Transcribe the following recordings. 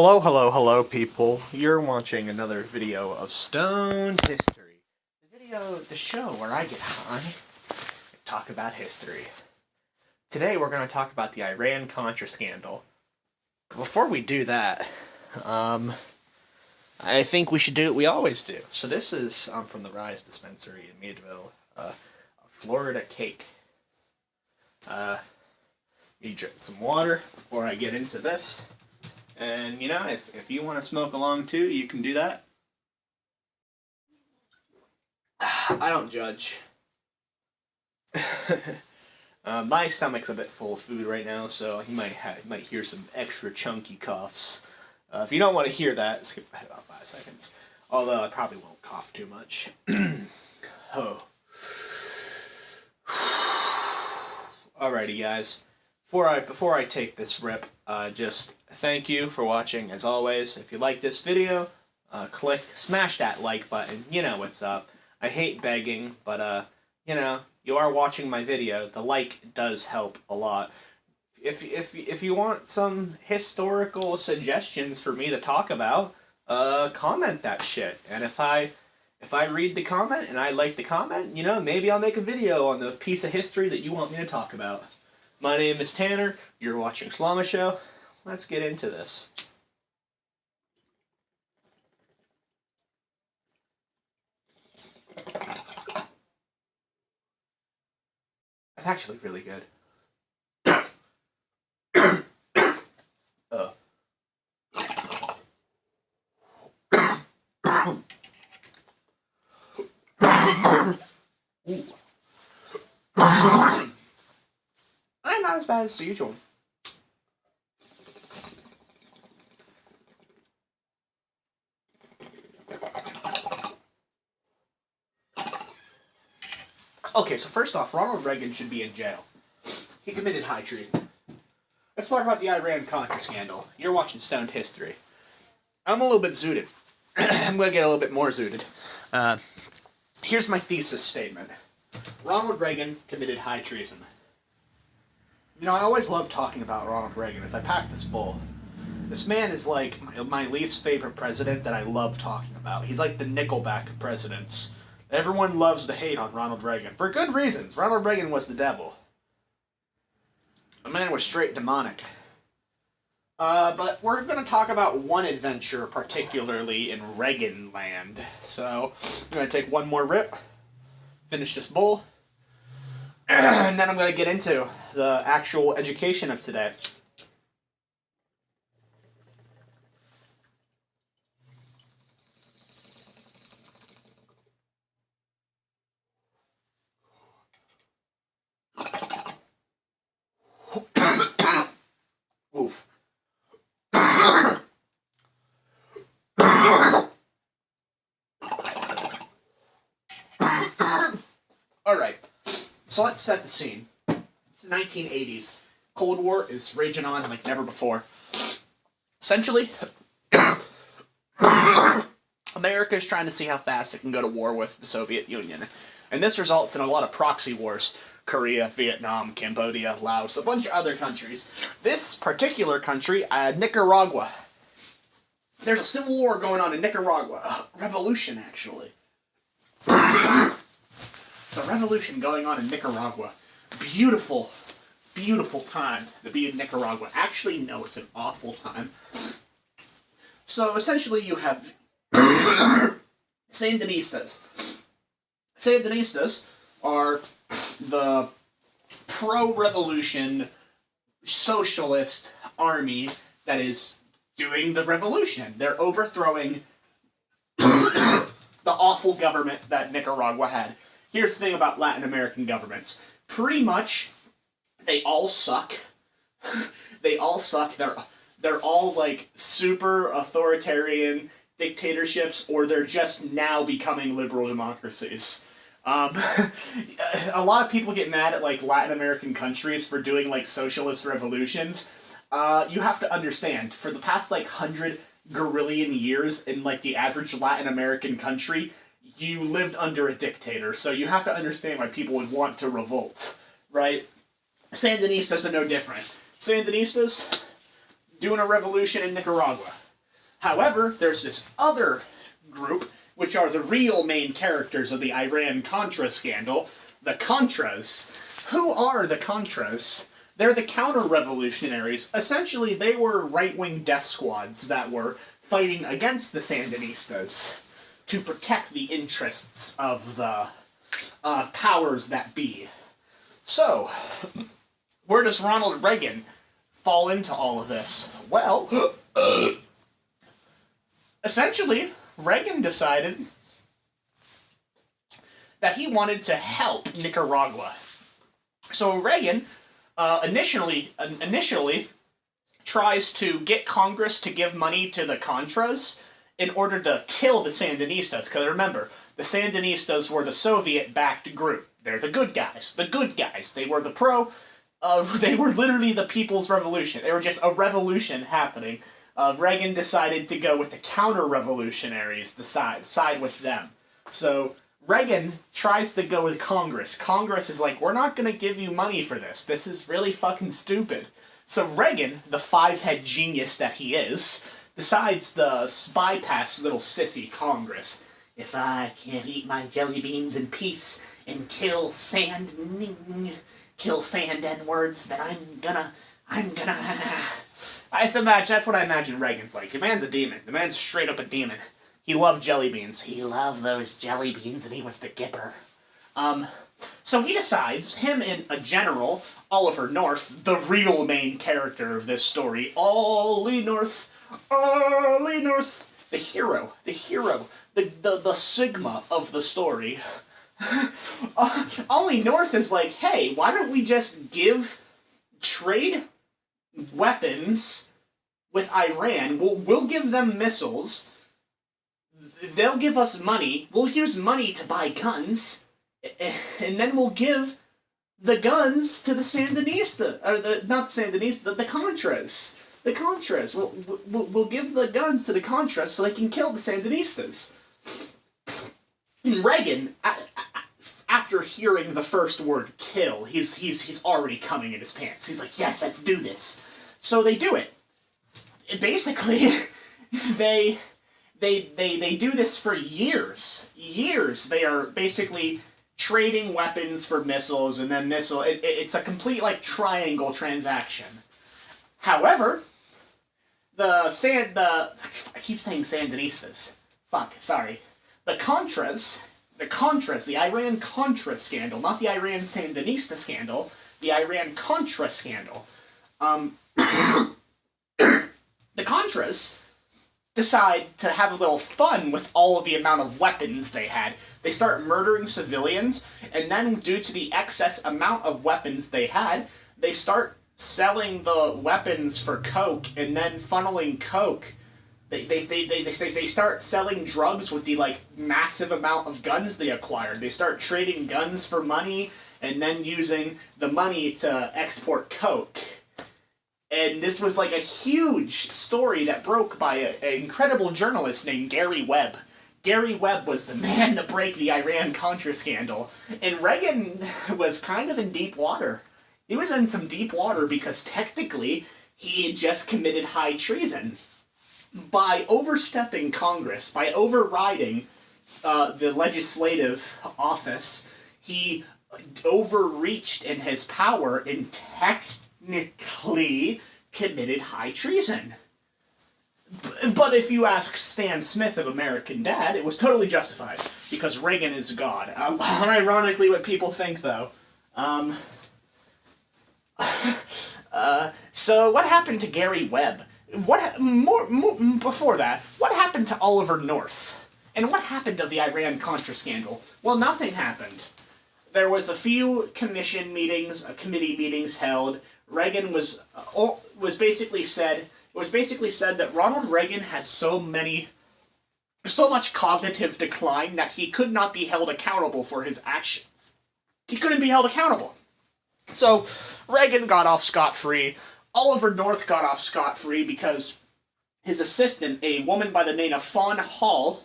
Hello, hello, hello, people. You're watching another video of Stoned History. The show where I get high and talk about history. Today we're going to talk about the Iran-Contra scandal. Before we do that, I think we should do what we always do. So this is from the Rise Dispensary in Meadville, a Florida cake. You drink some water before I get into this. And, you know, if you want to smoke along too, you can do that. I don't judge. My stomach's a bit full of food right now, so you might hear some extra chunky coughs. If you don't want to hear that, skip ahead about 5 seconds. Although I probably won't cough too much. Oh. Alrighty, guys. Before I take this rip, just thank you for watching, as always. If you like this video, smash that like button. You know what's up. I hate begging, but, you know, you are watching my video. The like does help a lot. If you want some historical suggestions for me to talk about, comment that shit. And if I read the comment and I like the comment, you know, maybe I'll make a video on the piece of history that you want me to talk about. My name is Tanner, you're watching Slama Show. Let's get into this. That's actually really good. Ooh. I'm not as bad as the usual. Okay, so first off, Ronald Reagan should be in jail. He committed high treason. Let's talk about the Iran-Contra scandal. You're watching Stoned History. I'm a little bit zooted. I'm going to get a little bit more zooted. Here's my thesis statement. Ronald Reagan committed high treason. You know, I always love talking about Ronald Reagan as I pack this bowl. This man is like my least favorite president that I love talking about. He's like the Nickelback of presidents. Everyone loves to hate on Ronald Reagan. For good reasons. Ronald Reagan was the devil. The man was straight demonic. But we're going to talk about one adventure, particularly in Reagan land. So, I'm going to take one more rip, finish this bowl, and then I'm going to get into the actual education of today. Oof. Alright, so let's set the scene. It's the 1980s. Cold War is raging on like never before. Essentially, America is trying to see how fast it can go to war with the Soviet Union. And this results in a lot of proxy wars. Korea, Vietnam, Cambodia, Laos, a bunch of other countries. This particular country, Nicaragua. There's a civil war going on in Nicaragua. A revolution, actually. It's a revolution going on in Nicaragua. Beautiful, beautiful time to be in Nicaragua. Actually, no, it's an awful time. So, essentially, you have Sandinistas. Sandinistas are the pro-revolution socialist army that is doing the revolution. They're overthrowing the awful government that Nicaragua had. Here's the thing about Latin American governments. Pretty much, they all suck. They all suck. They're all, like, super authoritarian dictatorships, or they're just now becoming liberal democracies. A lot of people get mad at, like, Latin American countries for doing, like, socialist revolutions. You have to understand, for the past, like, 100 guerrillion years in, like, the average Latin American country, you lived under a dictator, so you have to understand why people would want to revolt, right? Sandinistas are no different. Sandinistas doing a revolution in Nicaragua. However, there's this other group, which are the real main characters of the Iran-Contra scandal, the Contras. Who are the Contras? They're the counter-revolutionaries. Essentially, they were right-wing death squads that were fighting against the Sandinistas to protect the interests of the powers that be. So, where does Ronald Reagan fall into all of this? Well, essentially, Reagan decided that he wanted to help Nicaragua. So Reagan initially tries to get Congress to give money to the Contras in order to kill the Sandinistas. Because remember, the Sandinistas were the Soviet-backed group. They're the good guys. The good guys. They were the they were literally the People's Revolution. They were just a revolution happening. Reagan decided to go with the counter-revolutionaries, side with them. So Reagan tries to go with Congress. Congress is like, we're not going to give you money for this. This is really fucking stupid. So Reagan, the five-head genius that he is, decides to bypass little sissy Congress. If I can't eat my jelly beans in peace and kill sand N-words, then I'm gonna... that's what I imagine Reagan's like. The man's a demon. The man's straight up a demon. He loved jelly beans. He loved those jelly beans, and he was the gipper. So he decides, him and a general, Oliver North, the real main character of this story, Ollie North, the hero, the sigma of the story. Ollie North is like, hey, why don't we just trade weapons with Iran? We'll give them missiles. They'll give us money. We'll use money to buy guns, and then we'll give the guns to the Sandinista, or not the Sandinista, the Contras. The Contras. We'll give the guns to the Contras so they can kill the Sandinistas. And Reagan, after hearing the first word "kill," he's already coming in his pants. He's like, yes, let's do this. So they do it. Basically, they do this for years. Years. They are basically trading weapons for missiles, and then it's a complete, like, triangle transaction. However, I keep saying Sandinistas. Fuck, sorry. The Contras, the Iran-Contra scandal, not the Iran-Sandinista scandal, the Iran-Contra scandal. The Contras decide to have a little fun with all of the amount of weapons they had. They start murdering civilians, and then due to the excess amount of weapons they had, they start selling the weapons for coke, and then funneling coke. They start selling drugs with the, like, massive amount of guns they acquired. They start trading guns for money, and then using the money to export coke. And this was like a huge story that broke by an incredible journalist named Gary Webb. Gary Webb was the man to break the Iran-Contra scandal. And Reagan was kind of in deep water. He was in some deep water because technically he had just committed high treason. By overstepping Congress, by overriding the legislative office, he overreached in his power and technically committed high treason. But if you ask Stan Smith of American Dad, it was totally justified, because Reagan is God. Unironically what people think, though. So what happened to Gary Webb? Before that, what happened to Oliver North? And what happened to the Iran-Contra scandal? Well, nothing happened. There was a few committee meetings held. Reagan was basically said that Ronald Reagan had so much cognitive decline that he could not be held accountable for his actions. He couldn't be held accountable. So Reagan got off scot-free. Oliver North got off scot-free because his assistant, a woman by the name of Fawn Hall,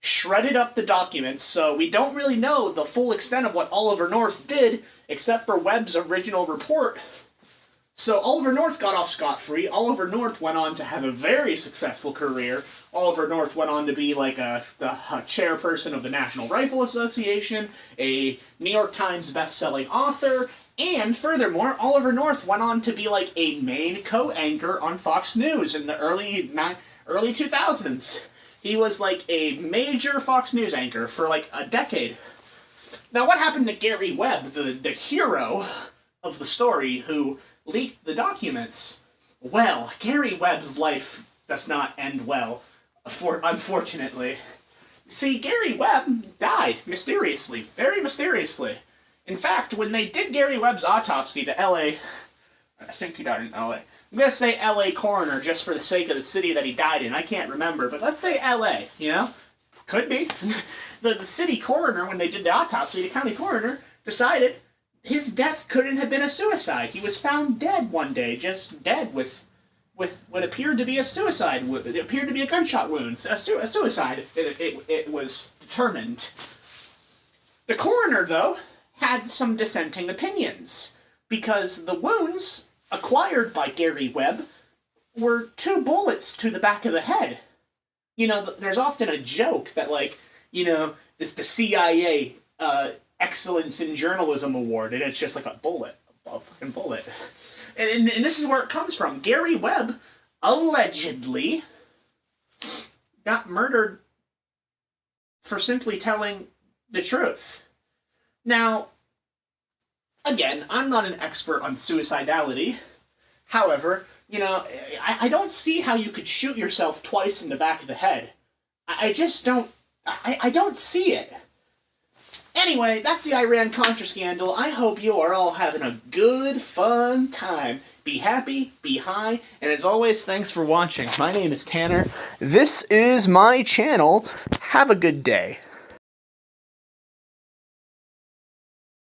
shredded up the documents, so we don't really know the full extent of what Oliver North did, except for Webb's original report. So Oliver North got off scot-free. Oliver North went on to have a very successful career. Oliver North went on to be like a chairperson of the National Rifle Association, a New York Times best-selling author, and furthermore, Oliver North went on to be like a main co-anchor on Fox News in the early 2000s. He was like a major Fox News anchor for like a decade. Now, what happened to Gary Webb, the hero of the story who leaked the documents? Well, Gary Webb's life does not end well, unfortunately. See, Gary Webb died mysteriously, very mysteriously. In fact, when they did Gary Webb's autopsy, the I think he died in LA. I'm going to say LA coroner just for the sake of the city that he died in. I can't remember, but let's say LA, you know? Could be. The city coroner, when they did the autopsy, the county coroner, decided his death couldn't have been a suicide. He was found dead one day, just dead with what appeared to be a suicide. It appeared to be a gunshot wound. A suicide, it was determined. The coroner, though, had some dissenting opinions, because the wounds acquired by Gary Webb were 2 bullets to the back of the head. You know, there's often a joke that, like, you know, it's the CIA Excellence in Journalism Award, and it's just like a bullet, a fucking bullet. And this is where it comes from. Gary Webb allegedly got murdered for simply telling the truth. Now, again, I'm not an expert on suicidality. However, you know, I don't see how you could shoot yourself twice in the back of the head. I just don't... I don't see it. Anyway, that's the Iran-Contra scandal. I hope you are all having a good, fun time. Be happy, be high, and as always, thanks for watching. My name is Tanner. This is my channel. Have a good day.